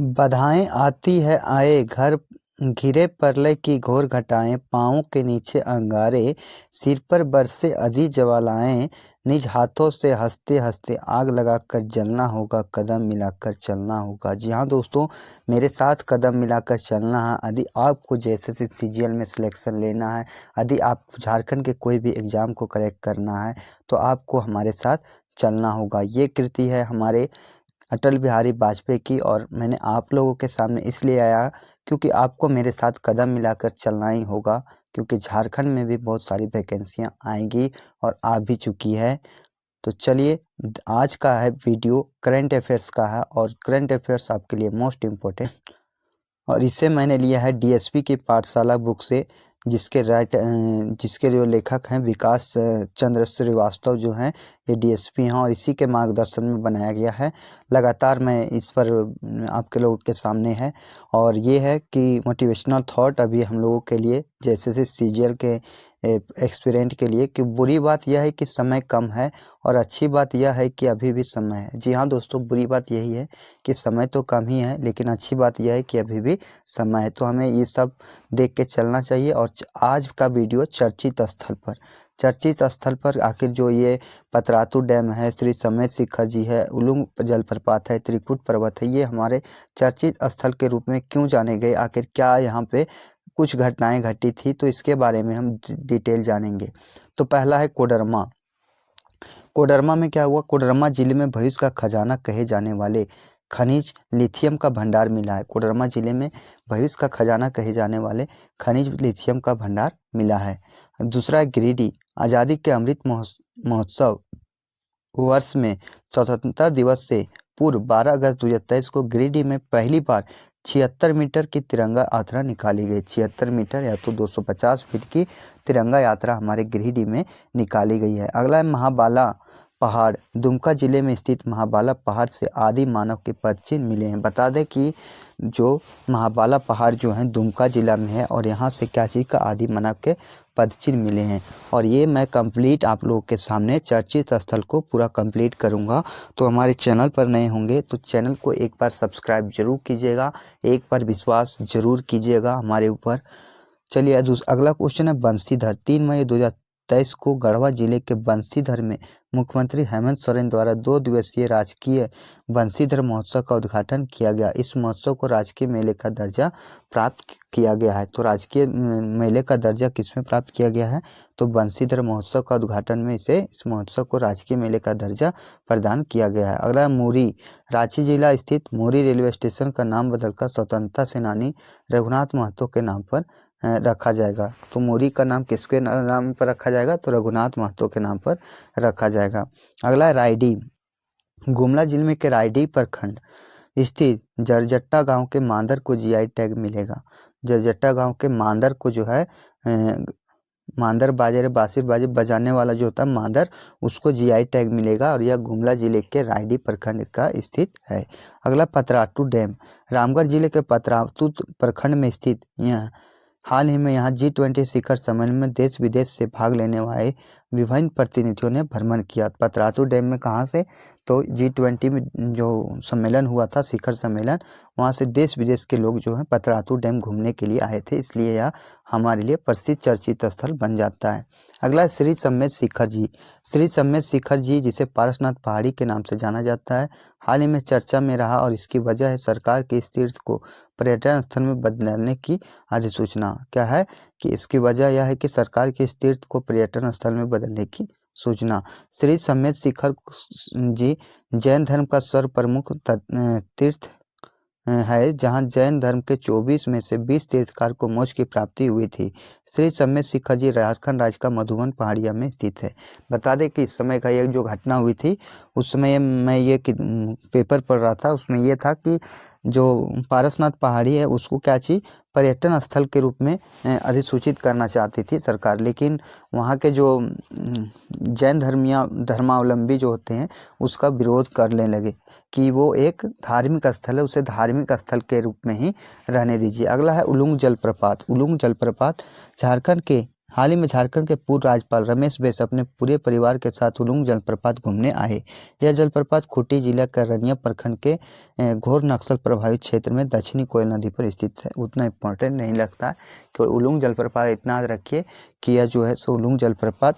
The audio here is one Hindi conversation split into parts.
बधाएँ आती है आए घर घिरे प्रलय की घोर घटाएँ पाँवों के नीचे अंगारे सिर पर बरसे आँधी ज्वालाएँ निज हाथों से हँसते हँसते आग लगाकर जलना होगा कदम मिलाकर चलना होगा। जी हाँ दोस्तों, मेरे साथ कदम मिलाकर चलना है। यदि आपको जैसे सीजीएल में सिलेक्शन लेना है, यदि आपको झारखंड के कोई भी एग्ज़ाम को क्रैक करना है तो आपको हमारे साथ चलना होगा। ये कृति है हमारे अटल बिहारी वाजपेयी की और मैंने आप लोगों के सामने इसलिए आया क्योंकि आपको मेरे साथ कदम मिलाकर चलना ही होगा, क्योंकि झारखंड में भी बहुत सारी वैकेंसियां आएंगी और आ भी चुकी है। तो चलिए, आज का है वीडियो करंट अफेयर्स का है और करंट अफेयर्स आपके लिए मोस्ट इम्पोर्टेंट, और इसे मैंने लिया है डीएसपी की पाठशाला बुक से, जिसके जो लेखक हैं विकास चंद्र श्रीवास्तव जो हैं, ये डीएसपी हैं और इसी के मार्गदर्शन में बनाया गया है। लगातार मैं इस पर आपके लोगों के सामने है और ये है कि मोटिवेशनल थॉट अभी हम लोगों के लिए जैसे सीजीएल के एक्सपीरियंट के लिए, कि बुरी बात यह है कि समय कम है और अच्छी बात यह है कि अभी भी समय है। जी हाँ दोस्तों, बुरी बात यही है कि समय तो कम ही है, लेकिन अच्छी बात यह है कि अभी भी समय है, तो हमें ये सब देख के चलना चाहिए। और आज का वीडियो चर्चित स्थल पर आखिर जो ये पतरातू डैम है, श्री समेत शिखर जी है, उलुंग जलप्रपात है, त्रिकुट पर्वत है, ये हमारे चर्चित स्थल के रूप में क्यों जाने गए, आखिर क्या यहाँ पे कुछ घटनाएं घटी थी, तो इसके बारे में हम डिटेल जानेंगे। तो पहला है कोडरमा। कोडरमा में क्या हुआ? कोडरमा जिले में भविष्य का खजाना कहे जाने वाले खनिज लिथियम का भंडार मिला है। कोडरमा जिले में भविष्य का खजाना कहे जाने वाले खनिज लिथियम का भंडार मिला है। दूसरा है गिरिडीह। आज़ादी के अमृत महोत्सव वर्ष में स्वतंत्रता दिवस से पूर्व 12 अगस्त 2023 को गिरिडीह में पहली बार 76 मीटर की तिरंगा यात्रा निकाली गई। 76 मीटर या तो 250 फीट की तिरंगा यात्रा हमारे गिरिडीह में निकाली गई है। अगला है महाबाला पहाड़। दुमका जिले में स्थित महाबाला पहाड़ से आदि मानव के पदचिन्ह मिले हैं। बता दें कि जो महाबाला पहाड़ जो है दुमका जिला में है और यहाँ से क्या चीज़ का आदि मानव के पदचिन्ह मिले हैं। और ये मैं कंप्लीट आप लोगों के सामने चर्चित स्थल को पूरा कंप्लीट करूँगा। तो हमारे चैनल पर नए होंगे तो चैनल को एक बार सब्सक्राइब जरूर कीजिएगा, एक बार विश्वास जरूर कीजिएगा हमारे ऊपर। चलिए अगला क्वेश्चन है बंसीधर। 3 मई 2023 को गढ़वा जिले के बंसीधर में मुख्यमंत्री हेमंत सोरेन द्वारा 2 दिवसीय राजकीय बंसीधर महोत्सव का उद्घाटन किया गया। इस महोत्सव को राजकीय मेले का दर्जा प्राप्त किया गया है। तो राजकीय मेले का दर्जा किसमें प्राप्त किया गया है? तो बंसीधर महोत्सव का उद्घाटन में इस महोत्सव को राजकीय मेले का दर्जा प्रदान किया गया है। अगला मुरी। रांची जिला स्थित मुरी रेलवे स्टेशन का नाम बदलकर स्वतंत्रता सेनानी रघुनाथ महतो के नाम पर रखा जाएगा। तो मुरी का नाम किसके नाम पर रखा जाएगा? तो रघुनाथ महतो के नाम पर रखा जाएगा। अगला है रायडीह। गुमला जिले के रायडीह प्रखंड स्थित जरजट्टा गांव के मांदर को जीआई टैग मिलेगा। जरजट्टा गांव के मांदर को जो है मांदर बाजे बासिर बाजे बजाने वाला जो होता है मांदर, उसको जीआई टैग मिलेगा और यह गुमला जिले के रायडीह प्रखंड का स्थित है। अगला पतरातू डैम। रामगढ़ जिले के पतरातू प्रखंड में स्थित यह हाल ही में यहाँ G20 शिखर सम्मेलन में देश विदेश से भाग लेने वाले विभिन्न प्रतिनिधियों ने भ्रमण किया। पतरातू डैम में कहाँ से? तो G20 में जो सम्मेलन हुआ था, शिखर सम्मेलन, वहाँ से देश विदेश के लोग जो हैं पतरातू डैम घूमने के लिए आए थे, इसलिए यह हमारे लिए प्रसिद्ध चर्चित स्थल बन जाता है। अगला है श्री समेत शिखर जी। श्री समेत शिखर जी, जिसे पारसनाथ पहाड़ी के नाम से जाना जाता है, हाल ही में चर्चा में रहा और इसकी वजह है सरकार के इस तीर्थ को पर्यटन स्थल में बदलने की अधिसूचना। क्या है कि इसकी वजह यह है कि सरकार के इस तीर्थ को पर्यटन स्थल में बदलने की सूचना। श्री समेत शिखर जी जैन धर्म का सर्व प्रमुख तीर्थ है, जहां जैन धर्म के 24 में से 20 तीर्थकार को मोक्ष की प्राप्ति हुई थी। श्री समेत शिखर जी झारखंड राज्य का मधुबन पहाड़िया में स्थित है। बता दें कि इस समय का एक जो घटना हुई थी, उस समय मैं ये पेपर पढ़ रहा था, उसमें ये था कि जो पारसनाथ पहाड़ी है उसको क्या चीज़ पर्यटन स्थल के रूप में अधिसूचित करना चाहती थी सरकार, लेकिन वहाँ के जो जैन धर्मावलंबी जो होते हैं उसका विरोध करने लगे कि वो एक धार्मिक स्थल है, उसे धार्मिक स्थल के रूप में ही रहने दीजिए। अगला है उलुंग जलप्रपात। उलुंग जलप्रपात झारखंड के हाल ही में झारखंड के पूर्व राज्यपाल रमेश बैस अपने पूरे परिवार के साथ उलुंग जलप्रपात घूमने आए। यह जलप्रपात खूंटी जिला के रनिया प्रखंड के घोर नक्सल प्रभावित क्षेत्र में दक्षिणी कोयल नदी पर स्थित है। उतना इम्पोर्टेंट नहीं लगता कि उलुंग जलप्रपात इतना याद रखिए कि यह जो है सो उलुंग जलप्रपात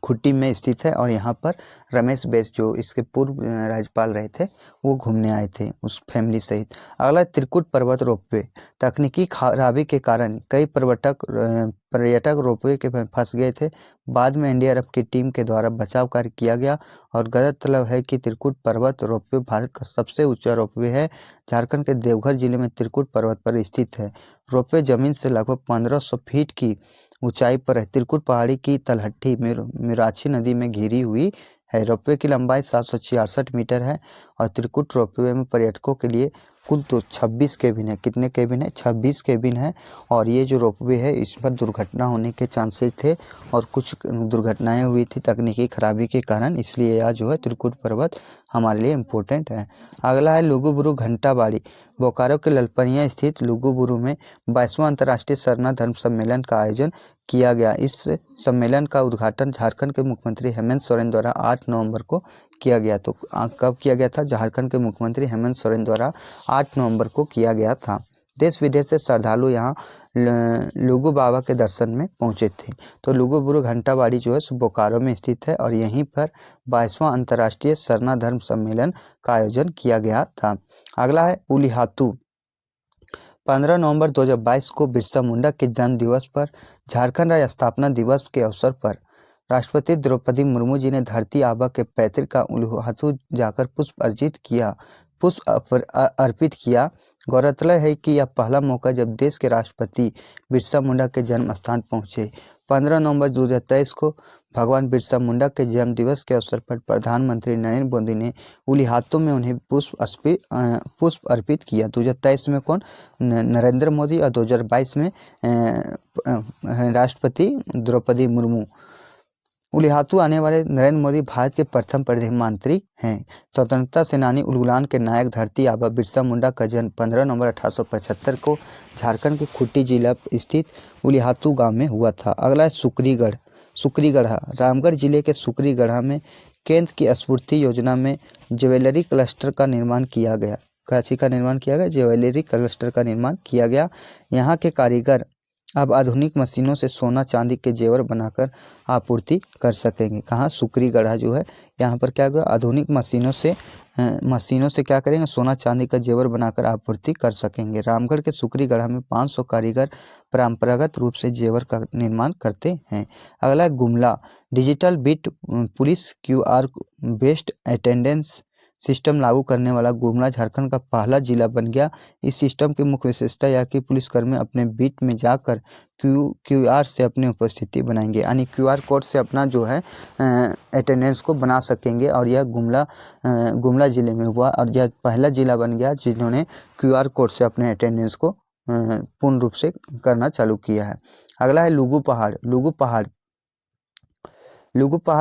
खूंटी में स्थित है और यहाँ पर रमेश बैस जो इसके पूर्व राज्यपाल रहे थे वो घूमने आए थे उस फैमिली सहित। अगला त्रिकुट पर्वत रोपवे। तकनीकी खराबी के कारण कई पर्यटक रोपवे के फंस गए थे। बाद में एनडीआरएफ की टीम के द्वारा बचाव कार्य किया गया और गौरतलब है कि त्रिकुट पर्वत रोपवे भारत का सबसे ऊंचा रोपवे है। झारखंड के देवघर जिले में त्रिकुट पर्वत पर स्थित है। रोपवे जमीन से लगभग 1500 फीट की ऊंचाई पर है। त्रिकुट पहाड़ी की तलहटी मिराची नदी में घिरी हुई है। रोपवे की लंबाई 766 मीटर है और त्रिकुट रोपवे में पर्यटकों के लिए कुल तो 26 केबिन है। कितने केबिन है? 26 केबिन है। और ये जो रोपवे है इस पर दुर्घटना होने के चांसेस थे और कुछ दुर्घटनाएं हुई थी तकनीकी खराबी के कारण, इसलिए यह जो है त्रिकुट पर्वत हमारे लिए इम्पोर्टेंट है। अगला है लुगुबुरु घंटाबाड़ी। बोकारो के ललपनिया स्थित लुगुबुरु में 22वां अंतर्राष्ट्रीय सरना धर्म सम्मेलन का आयोजन किया गया। इस सम्मेलन का उद्घाटन झारखंड के मुख्यमंत्री हेमंत सोरेन द्वारा 8 नवंबर को किया गया। तो कब किया गया था? झारखंड के मुख्यमंत्री हेमंत सोरेन द्वारा 8 नवंबर को किया गया था। देश विदेश से श्रद्धालु यहाँ लुगु बाबा के दर्शन में पहुँचे थे। तो लुगुबुरु घंटाबाड़ी जो है सो बोकारो में स्थित है और यहीं पर 22वां अंतर्राष्ट्रीय सरना धर्म सम्मेलन का आयोजन किया गया था। अगला है उलिहातू। 15 नवंबर 2022 को बिरसा मुंडा के जन्म दिवस पर झारखंड राज्य स्थापना दिवस के अवसर पर राष्ट्रपति द्रौपदी मुर्मू जी ने धरती आबा के पैतृक का उलिहातू जाकर पुष्प अर्पित किया। गौरतलब है कि यह पहला मौका जब देश के राष्ट्रपति बिरसा मुंडा के जन्म स्थान पहुंचे। 15 नवंबर 2023 को भगवान बिरसा मुंडा के जन्म दिवस के अवसर पर प्रधानमंत्री नरेंद्र मोदी ने उलिहातू में उन्हें पुष्प अर्पित किया। 2023 में कौन? नरेंद्र मोदी और 2022 में राष्ट्रपति द्रौपदी मुर्मू। उलिहातू आने वाले नरेंद्र मोदी भारत के प्रथम प्रधानमंत्री हैं। स्वतंत्रता सेनानी उलगुलान के नायक धरती आबा बिरसा मुंडा का जन्म 15 नवंबर 1875 को झारखंड के खूंटी जिला स्थित उलिहातू गांव में हुआ था। अगला है सुक्रीगढ़ा। रामगढ़ जिले के सुक्रीगढ़ा में केंद्र की स्फूर्ति योजना में ज्वेलरी क्लस्टर का निर्माण किया गया। ज्वेलरी क्लस्टर का निर्माण किया गया। यहाँ के कारीगर अब आधुनिक मशीनों से सोना चांदी के जेवर बनाकर आपूर्ति कर सकेंगे। कहाँ? सुक्रीगढ़ा जो है यहाँ पर क्या होगा? आधुनिक मशीनों से क्या करेंगे? सोना चांदी का जेवर बनाकर आपूर्ति कर सकेंगे। रामगढ़ के सुक्रीगढ़ा में 500 कारीगर परंपरागत रूप से जेवर का निर्माण करते हैं। अगला Gumla. Digital beat police QR based attendance system लागू करने वाला गुमला झारखंड का पहला जिला बन गया। इस सिस्टम की मुख्य विशेषता यह कि पुलिसकर्मी अपने बीट में जाकर QR से अपनी उपस्थिति बनाएंगे, यानी QR कोड से अपना जो है अटेंडेंस को बना सकेंगे। और यह गुमला ज़िले में हुआ और यह पहला ज़िला बन गया जिन्होंने QR कोड से अपने अटेंडेंस को पूर्ण रूप से करना चालू किया है। अगला है लुगु पहाड़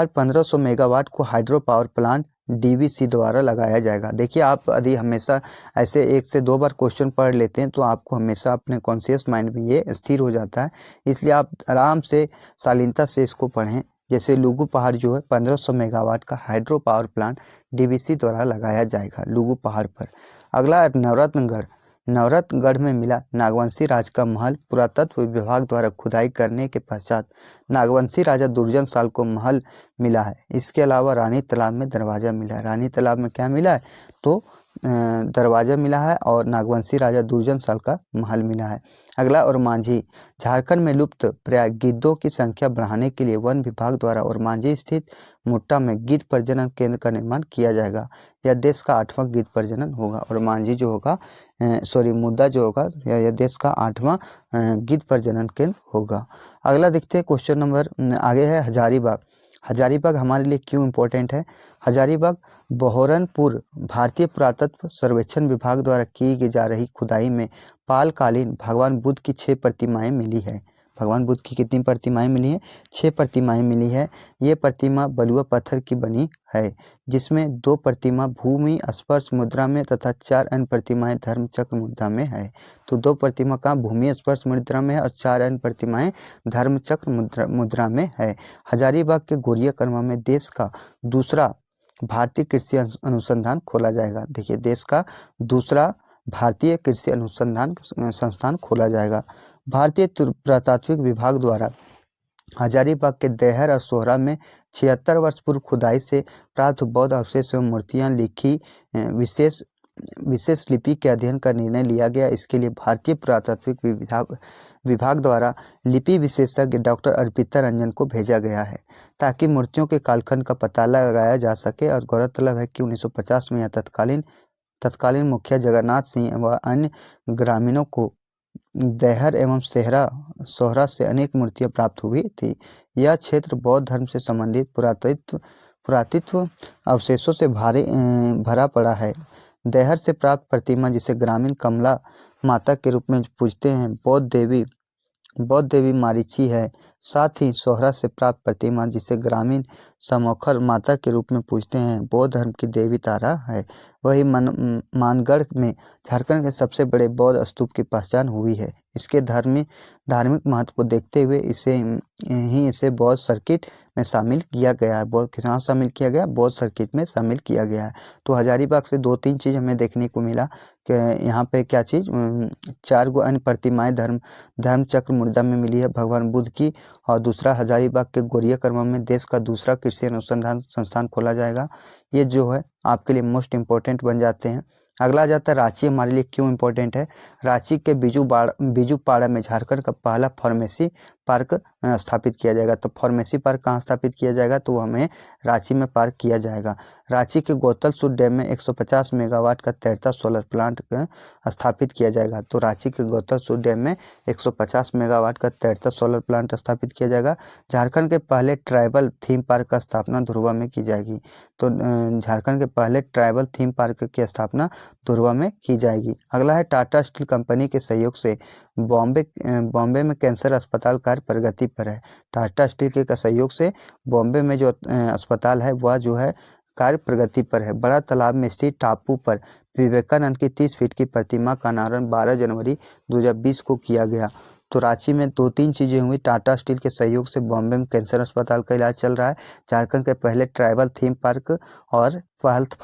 1500 मेगावाट को हाइड्रो पावर प्लांट DVC द्वारा लगाया जाएगा। देखिए, आप यदि हमेशा ऐसे 1 से 2 बार क्वेश्चन पढ़ लेते हैं तो आपको हमेशा अपने कॉन्शियस माइंड में ये स्थिर हो जाता है, इसलिए आप आराम से शालीनता से इसको पढ़ें। जैसे लुगु पहाड़ जो है 1500 मेगावाट का हाइड्रो पावर प्लांट DVC द्वारा लगाया जाएगा लुगु पहाड़ पर। अगला नवरत्नगढ़ में मिला नागवंशी राज का महल। पुरातत्व विभाग द्वारा खुदाई करने के पश्चात नागवंशी राजा दुर्जन साल को महल मिला है। इसके अलावा रानी तालाब में दरवाज़ा मिला है। रानी तालाब में क्या मिला है? तो दरवाज़ा मिला है और नागवंशी राजा दुर्जन साल का महल मिला है। अगला ओरमांझी। झारखंड में लुप्त प्राय गिद्धों की संख्या बढ़ाने के लिए वन विभाग द्वारा ओरमांझी स्थित मुट्टा में गिद्ध प्रजनन केंद्र का निर्माण किया जाएगा। यह देश का 8वां गिद्ध प्रजनन होगा। ओरमांझी जो होगा मुद्दा जो होगा यह देश का 8वां गिद्ध प्रजनन केंद्र होगा। अगला देखते हैं क्वेश्चन नंबर आगे है हजारीबाग हमारे लिए क्यों इम्पोर्टेंट है? हजारीबाग बहोरनपुर भारतीय पुरातत्व सर्वेक्षण विभाग द्वारा की जा रही खुदाई में पालकालीन भगवान बुद्ध की 6 प्रतिमाएं मिली है। भगवान बुद्ध की कितनी प्रतिमाएं मिली हैं? 6 प्रतिमाएं मिली है। ये प्रतिमा बलुआ पत्थर की बनी है, जिसमें 2 प्रतिमा भूमि स्पर्श मुद्रा में तथा 4 अन्य प्रतिमाएं धर्म चक्र मुद्रा में है। तो 2 प्रतिमा कहाँ भूमि स्पर्श मुद्रा में है और 4 अन्य प्रतिमाएं धर्म चक्र मुद्रा में है। हजारीबाग के गोरिया कर्मा में देश का दूसरा भारतीय कृषि अनुसंधान खोला जाएगा। देखिए, देश का दूसरा भारतीय कृषि अनुसंधान संस्थान खोला जाएगा। भारतीय पुरातात्विक विभाग द्वारा हजारीबाग के देहर और सोहरा में 76 वर्ष पूर्व खुदाई से प्राप्त बौद्ध अवशेष एवं मूर्तियां लिखी विशेष लिपि के अध्ययन का निर्णय लिया गया। इसके लिए भारतीय पुरातात्विक विभाग द्वारा लिपि विशेषज्ञ डॉक्टर अर्पिता रंजन को भेजा गया है, ताकि मूर्तियों के कालखंड का पता लगाया जा सके। और गौरतलब है कि 1950 में यह तत्कालीन मुखिया जगन्नाथ सिंह व अन्य ग्रामीणों को देहर एवं सोहरा से अनेक मूर्तियां प्राप्त हुई थी। यह क्षेत्र बौद्ध धर्म से संबंधित पुरातत्व अवशेषों से भरा पड़ा है। देहर से प्राप्त प्रतिमा, जिसे ग्रामीण कमला माता के रूप में पूजते हैं, बौद्ध देवी मारीची है। साथ ही सोहरा से प्राप्त प्रतिमा, जिसे ग्रामीण समोखर माता के रूप में पूजते हैं, बौद्ध धर्म की देवी तारा है। वही मानगढ़ में झारखंड के सबसे बड़े बौद्ध स्तूप की पहचान हुई है। इसके धार्मिक महत्व को देखते हुए इसे बौद्ध सर्किट में शामिल किया गया है। बौद्ध सर्किट में शामिल किया गया है। तो हजारीबाग से 2-3 चीज़ हमें देखने को मिला कि यहाँ पे क्या चीज़ 4 गो अन्य प्रतिमाएं धर्म चक्र मुद्रा में मिली है भगवान बुद्ध की। और दूसरा, हजारीबाग के गोरिया कर्मा में देश का दूसरा कृषि अनुसंधान संस्थान खोला जाएगा। ये जो है आपके लिए मोस्ट इम्पोर्टेंट बन जाते हैं। अगला आ जाता है रांची हमारे लिए क्यों इम्पोर्टेंट है। रांची के बिजूपाड़ा में झारखंड का पहला फार्मेसी पार्क स्थापित किया जाएगा। तो फार्मेसी पार्क कहाँ स्थापित किया जाएगा? तो हमें रांची में पार्क किया जाएगा। रांची के गोतलसुर डैम में 150 मेगावाट का तैरता सोलर प्लांट स्थापित किया जाएगा। तो रांची के गोतलसुर डैम में 150 मेगावाट का तैरता सोलर प्लांट स्थापित किया जाएगा। झारखंड के पहले ट्राइबल थीम पार्क का स्थापना धुरवा में की जाएगी। तो झारखंड के पहले ट्राइबल थीम पार्क की स्थापना धुरवा में की जाएगी। अगला है टाटा स्टील कंपनी के सहयोग से बॉम्बे में कैंसर अस्पताल कार्य प्रगति पर है। टाटा स्टील के सहयोग से बॉम्बे में जो अस्पताल है वह जो है कार्य प्रगति पर है। बड़ा तालाब में स्थित टापू पर विवेकानंद की 30 फीट की प्रतिमा का अनावरण 12 जनवरी 2020 को किया गया। तो रांची में 2-3 चीज़ें हुई। टाटा स्टील के सहयोग से बॉम्बे में कैंसर अस्पताल का इलाज चल रहा है। झारखंड के पहले ट्राइबल थीम पार्क और हेल्थ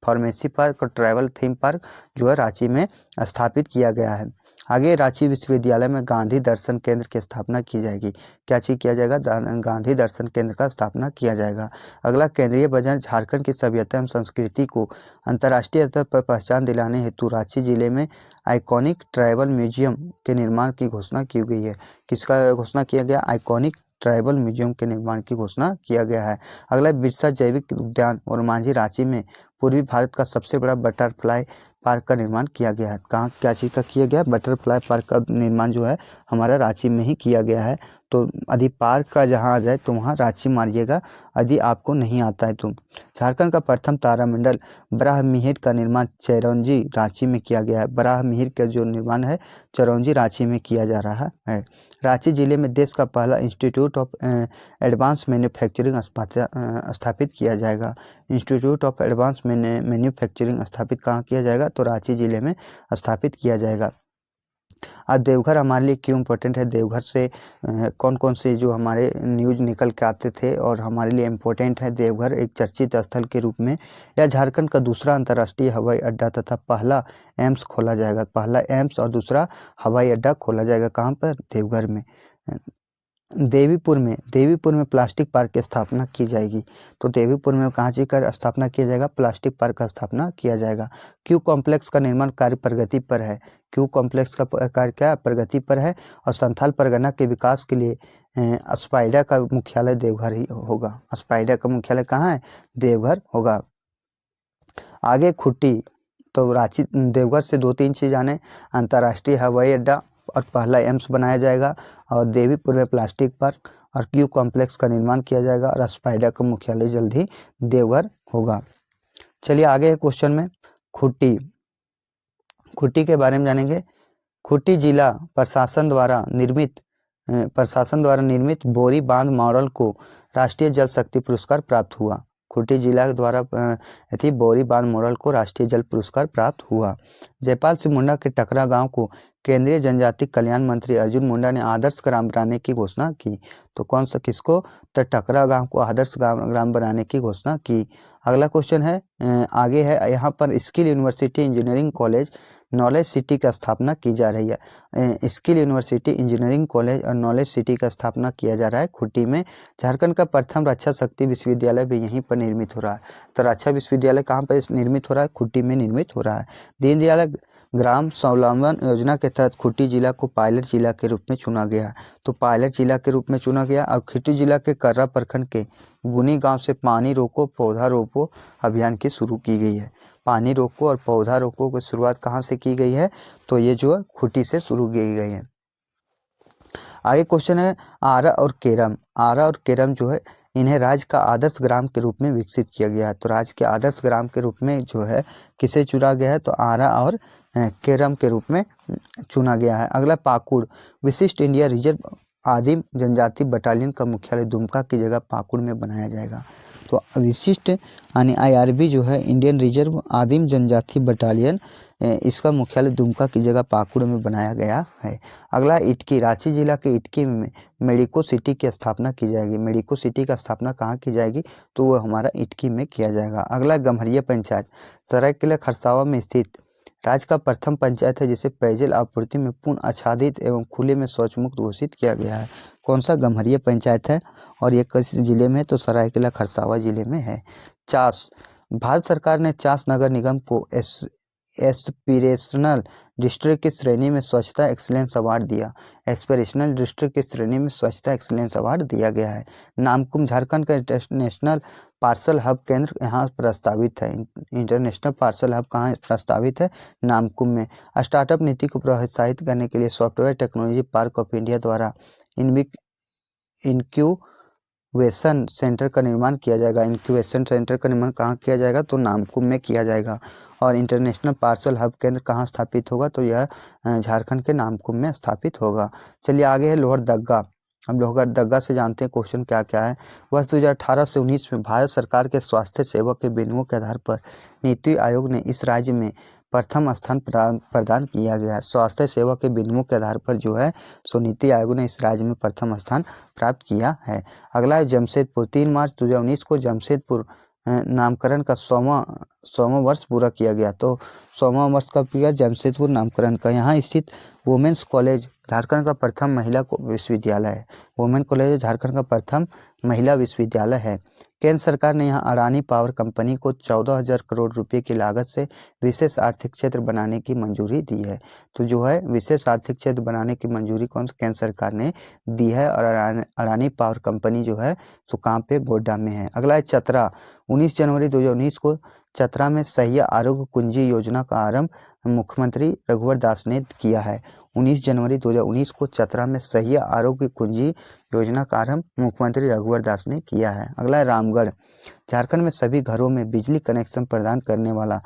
फार्मेसी पार्क और ट्राइबल थीम पार्क जो है रांची में स्थापित किया गया है। आगे रांची विश्वविद्यालय में गांधी दर्शन केंद्र की स्थापना की जाएगी। क्या चीज़ किया जाएगा? गांधी दर्शन केंद्र का स्थापना किया जाएगा। अगला, केंद्रीय बजट झारखंड की सभ्यता एवं संस्कृति को अंतर्राष्ट्रीय स्तर पर पहचान दिलाने हेतु रांची जिले में आइकॉनिक ट्राइबल म्यूजियम के निर्माण की घोषणा की गई है। किसका घोषणा किया गया? आइकॉनिक ट्राइबल म्यूजियम के निर्माण की घोषणा किया गया है। अगला, बिरसा जैविक उद्यान और मांझी रांची में पूर्वी भारत का सबसे बड़ा बटरफ्लाई पार्क का निर्माण किया गया है। कहाँ क्या चीज़ का किया गया? बटरफ्लाई पार्क का निर्माण जो है हमारा रांची में ही किया गया है। तो यदि पार्क का जहाँ आ जाए तो वहाँ रांची मारिएगा, यदि आपको नहीं आता है तो। झारखंड का प्रथम तारामंडल बराहमिहिर का निर्माण चिरौंजी रांची में किया गया है। बराहमिहिर का जो निर्माण है चिरौंजी रांची में किया जा रहा है। रांची जिले में देश का पहला इंस्टीट्यूट ऑफ एडवांस मैन्युफैक्चरिंग स्थापित किया जाएगा। इंस्टीट्यूट ऑफ एडवांस मैन्युफैक्चरिंग स्थापित कहाँ किया जाएगा? तो रांची जिले में स्थापित किया जाएगा। आज देवघर हमारे लिए क्यों इम्पोर्टेंट है? देवघर से कौन कौन से जो हमारे न्यूज़ निकल के आते थे और हमारे लिए इम्पोर्टेंट है। देवघर एक चर्चित स्थल के रूप में या झारखंड का दूसरा अंतर्राष्ट्रीय हवाई अड्डा तथा पहला एम्स खोला जाएगा। पहला एम्स और दूसरा हवाई अड्डा खोला जाएगा। कहाँ पर? देवघर में। देवीपुर में प्लास्टिक पार्क की स्थापना की जाएगी। तो देवीपुर में कहाँ चीज़ का स्थापना किया जाएगा? प्लास्टिक पार्क का स्थापना किया जाएगा। क्यू कॉम्प्लेक्स का निर्माण कार्य प्रगति पर है। क्यू कॉम्प्लेक्स का कार्य क्या प्रगति पर है। और संथाल परगना के विकास के लिए स्पाइडा का मुख्यालय देवघर ही होगा। स्पाइडा का मुख्यालय कहाँ है? देवघर होगा। आगे खुट्टी, तो रांची देवघर से 2-3 चीज़ आने, अंतर्राष्ट्रीय हवाई अड्डा और पहला एम्स बनाया जाएगा। और देवीपुर में प्लास्टिक पार्क और क्यू कॉम्प्लेक्स का निर्माण किया जाएगा। और स्पाइडा का मुख्यालय जल्द ही देवघर होगा। चलिए आगे क्वेश्चन में खुट्टी के बारे में जानेंगे। खूंटी जिला प्रशासन द्वारा निर्मित बोरी बांध मॉडल को राष्ट्रीय जल शक्ति पुरस्कार प्राप्त हुआ। खूंटी जिला द्वारा बोरी बांध मॉडल को राष्ट्रीय जल पुरस्कार प्राप्त हुआ। जयपाल सिंह मुंडा के टकरा गांव को केंद्रीय जनजाति कल्याण मंत्री अर्जुन मुंडा ने आदर्श ग्राम बनाने की घोषणा की। तो कौन सा किसको? तो टकरा गांव को आदर्श ग्राम बनाने की घोषणा की। अगला क्वेश्चन है आगे है, यहाँ पर skill university engineering college knowledge city का स्थापना की जा रही है। स्किल यूनिवर्सिटी इंजीनियरिंग कॉलेज और नॉलेज सिटी का स्थापना किया जा रहा है खूंटी में। झारखंड का प्रथम रक्षा शक्ति विश्वविद्यालय भी यहीं पर निर्मित हो रहा है। तो रक्षा विश्वविद्यालय कहाँ पर निर्मित हो रहा है? खूंटी में निर्मित हो रहा है। दीनदयाल ग्राम स्वावलंबन योजना के तहत खूंटी जिला को पायलट जिला के रूप में चुना गया। तो पायलट जिला के रूप में चुना गया। और खूंटी जिला के कर्रा प्रखंड के गुनी गांव से पानी रोको पौधा रोपो अभियान की शुरू की गई है। पानी रोको और पौधा रोको की शुरुआत कहाँ से की गई है? तो ये जो है खूंटी से शुरू की गई है। आगे क्वेश्चन है आरा और केरम। आरा और केरम जो है इन्हें राज्य का आदर्श ग्राम के रूप में विकसित किया गया है। तो राज्य के आदर्श ग्राम के रूप में जो है किसे चुना गया है? तो आरा और केरम के रूप में चुना गया है। अगला पाकुड़, विशिष्ट इंडिया रिजर्व आदिम जनजाति बटालियन का मुख्यालय दुमका की जगह पाकुड़ में बनाया जाएगा। तो विशिष्ट यानी IRB जो है इंडियन रिजर्व आदिम जनजाति बटालियन, इसका मुख्यालय दुमका की जगह पाकुड़ में बनाया गया है। अगला इटकी, रांची जिला के इटकी में मेडिको सिटी की स्थापना की जाएगी। मेडिको सिटी का स्थापना कहाँ की जाएगी? तो वो हमारा इटकी में किया जाएगा। अगला गम्हरिया पंचायत, सरायकेला खरसावां में स्थित राज्य का प्रथम पंचायत है जिसे पेयजल आपूर्ति में पूर्ण आच्छादित एवं खुले में शौच मुक्त घोषित किया गया है। कौन सा? गम्हरिया पंचायत है। और ये किस जिले में? तो सरायकेला खरसावां जिले में है। चास, भारत सरकार ने चास नगर निगम को एस्पिरेशनल डिस्ट्रिक्ट की श्रेणी में स्वच्छता एक्सीलेंस अवार्ड दिया। एस्पिरेशनल डिस्ट्रिक्ट की श्रेणी में स्वच्छता एक्सीलेंस अवार्ड दिया गया है। नामकुम, झारखंड का इंटरनेशनल पार्सल हब केंद्र यहाँ प्रस्तावित है। इंटरनेशनल पार्सल हब कहाँ प्रस्तावित है? नामकुम में। स्टार्टअप नीति को प्रोत्साहित करने के लिए software technology park of India द्वारा इनक्यूबेशन सेंटर का निर्माण किया जाएगा। इनक्यूबेशन सेंटर का निर्माण कहाँ किया जाएगा? तो नामकुम में किया जाएगा। और इंटरनेशनल पार्सल हब केंद्र कहाँ स्थापित होगा? तो यह झारखंड के नामकुम में स्थापित होगा। चलिए आगे है लोहरदग्गा। हम लोहरदग्गा से जानते हैं क्वेश्चन क्या क्या है। वर्ष 2018 से 19 में भारत सरकार के स्वास्थ्य सेवा के बिंदुओं के आधार पर नीति आयोग ने इस राज्य में प्रथम स्थान प्रदान किया गया है। स्वास्थ्य सेवा के बिंदुओं के आधार पर जो है सो नीति आयोग ने इस राज्य में प्रथम स्थान प्राप्त किया है। अगला है जमशेदपुर। 3 मार्च 2019 को जमशेदपुर नामकरण का 100वां वर्ष पूरा किया गया। तो 100वां वर्ष कब किया? जमशेदपुर नामकरण का। यहाँ स्थित वुमेन्स कॉलेज झारखंड का प्रथम महिला विश्वविद्यालय है। वुमेन कॉलेज झारखंड का प्रथम महिला विश्वविद्यालय है। केंद्र सरकार ने यहाँ अडानी पावर कंपनी को 14,000 करोड़ रुपए की लागत से विशेष आर्थिक क्षेत्र बनाने की मंजूरी दी है। तो जो है विशेष आर्थिक क्षेत्र बनाने की मंजूरी कौन सा केंद्र सरकार ने दी है? और अडानी पावर कंपनी जो है तो कहाँ पे? गोड्डा में है। अगला है चतरा। 19 जनवरी 2019 को चतरा में सहिया आरोग्य कुंजी योजना का आरंभ मुख्यमंत्री रघुवर दास ने किया है। 19 जनवरी 2019 को चतरा में सहिया आरोग्य कुंजी योजना का आरंभ मुख्यमंत्री रघुवर दास ने किया है। अगला है रामगढ़। झारखंड में सभी घरों में बिजली कनेक्शन प्रदान करने वाला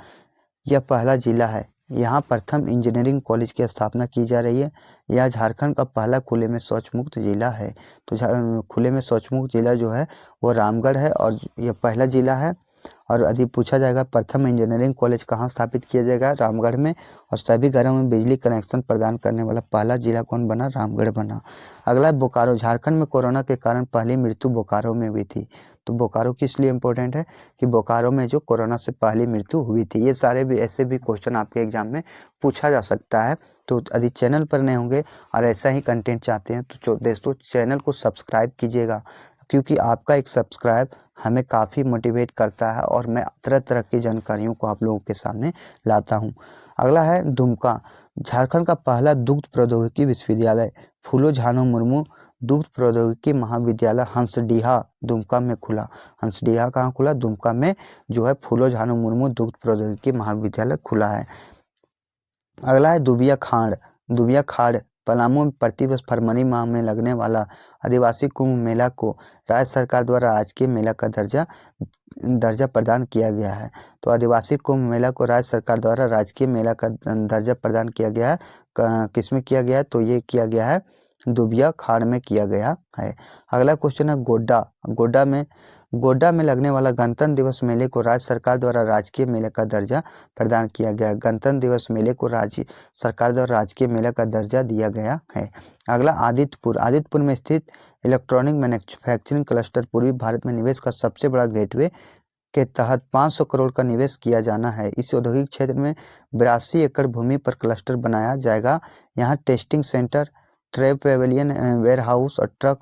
यह पहला जिला है। यहाँ प्रथम इंजीनियरिंग कॉलेज की स्थापना की जा रही है। यह झारखंड का पहला खुले में शौच मुक्त जिला है। तो खुले में शौच मुक्त जिला जो है वो रामगढ़ है और यह पहला जिला है। और यदि पूछा जाएगा प्रथम इंजीनियरिंग कॉलेज कहाँ स्थापित किया जाएगा? रामगढ़ में। और सभी घरों में बिजली कनेक्शन प्रदान करने वाला पहला जिला कौन बना? रामगढ़ बना। अगला है बोकारो। झारखंड में कोरोना के कारण पहली मृत्यु बोकारो में हुई थी। तो बोकारो किस लिए इम्पोर्टेंट है? कि बोकारो में जो कोरोना से पहली मृत्यु हुई थी। ये सारे भी ऐसे भी क्वेश्चन आपके एग्जाम में पूछा जा सकता है। तो यदि चैनल पर नए होंगे और ऐसा ही कंटेंट चाहते हैं तो दोस्तों चैनल को सब्सक्राइब कीजिएगा, क्योंकि आपका एक सब्सक्राइब हमें काफ़ी मोटिवेट करता है और मैं तरह तरह की जानकारियों को आप लोगों के सामने लाता हूं। अगला है दुमका। झारखंड का पहला दुग्ध प्रौद्योगिकी विश्वविद्यालय फूलो झानो मुर्मू दुग्ध प्रौद्योगिकी महाविद्यालय हंसडीहा दुमका में खुला। हंसडीहा कहाँ खुला? दुमका में जो है फूलो झानो मुर्मू दुग्ध प्रौद्योगिकी महाविद्यालय खुला है। अगला है दुबिया खाड़। दुबिया खाड़ पलामू में प्रतिवर्ष फरवरी माह में लगने वाला आदिवासी कुंभ मेला को राज्य सरकार द्वारा राजकीय मेला का दर्जा दर्जा प्रदान किया गया है। तो आदिवासी कुंभ मेला को राज्य सरकार द्वारा राजकीय मेला का दर्जा प्रदान किया गया है। किसमें किया गया है? तो ये किया गया है दुबिया खाड़ में किया गया है। अगला क्वेश्चन है गोड्डा में लगने वाला गणतंत्र दिवस मेले को राज्य सरकार द्वारा राजकीय मेले का दर्जा प्रदान किया गया है। गणतंत्र दिवस मेले को राज्य सरकार द्वारा राजकीय मेला का दर्जा दिया गया है। अगला आदित्यपुर में स्थित इलेक्ट्रॉनिक मैन्युफैक्चरिंग क्लस्टर पूर्वी भारत में निवेश का सबसे बड़ा गेटवे के तहत 500 करोड़ का निवेश किया जाना है। इस औद्योगिक क्षेत्र में 82 एकड़ भूमि पर क्लस्टर बनाया जाएगा। यहाँ testing centre, trade pavilion, warehouse और truck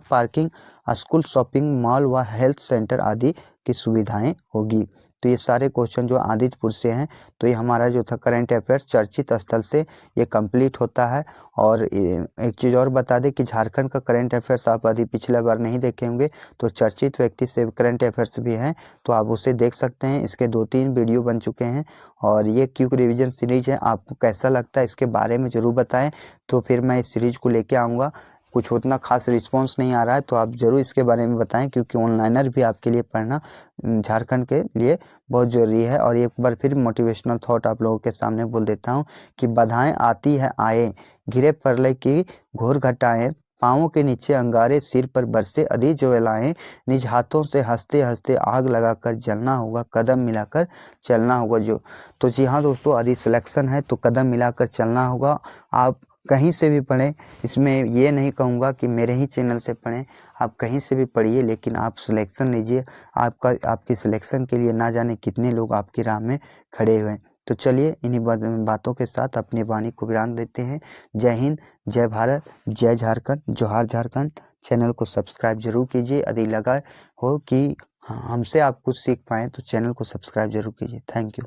parking, school, shopping mall व हेल्थ सेंटर आदि की सुविधाएं होगी। तो ये सारे क्वेश्चन जो आदित्यपुर से हैं, तो ये हमारा जो था करंट अफेयर्स चर्चित स्थल से ये कंप्लीट होता है। और एक चीज़ और बता दें कि झारखंड का करंट अफेयर्स आप यदि पिछला बार नहीं देखे होंगे तो चर्चित व्यक्ति से करंट अफेयर्स भी हैं, तो आप उसे देख सकते हैं। इसके 2-3 वीडियो बन चुके हैं और ये क्विक रिवीजन सीरीज है। आपको कैसा लगता है इसके बारे में ज़रूर बताएं, तो फिर मैं इस सीरीज को लेके आऊँगा। कुछ उतना खास रिस्पांस नहीं आ रहा है तो आप ज़रूर इसके बारे में बताएं, क्योंकि ऑनलाइनर भी आपके लिए पढ़ना झारखंड के लिए बहुत ज़रूरी है। और एक बार फिर मोटिवेशनल थॉट आप लोगों के सामने बोल देता हूं कि बाधाएं आती है आए, घिरे प्रलय की घोर घटाएं, पाँवों के नीचे अंगारे, सिर पर बरसे अधि ज्वालाएं, निज हाथों से हंसते हंसते आग लगाकर जलना होगा, कदम मिलाकर चलना होगा। तो जी हाँ दोस्तों, यदि सिलेक्शन है तो कदम मिलाकर चलना होगा। आप कहीं से भी पढ़ें, इसमें ये नहीं कहूँगा कि मेरे ही चैनल से पढ़ें, आप कहीं से भी पढ़िए, लेकिन आप सिलेक्शन लीजिए। आपकी सिलेक्शन के लिए ना जाने कितने लोग आपकी राह में खड़े हुए हैं। तो चलिए इन्हीं बातों के साथ अपनी वाणी को विराम देते हैं। जय हिंद, जय भारत, जय झारखंड, जोहार झारखंड। चैनल को सब्सक्राइब जरूर कीजिए। यदि लगा हो कि हमसे आप कुछ सीख पाएँ तो चैनल को सब्सक्राइब जरूर कीजिए। Thank you.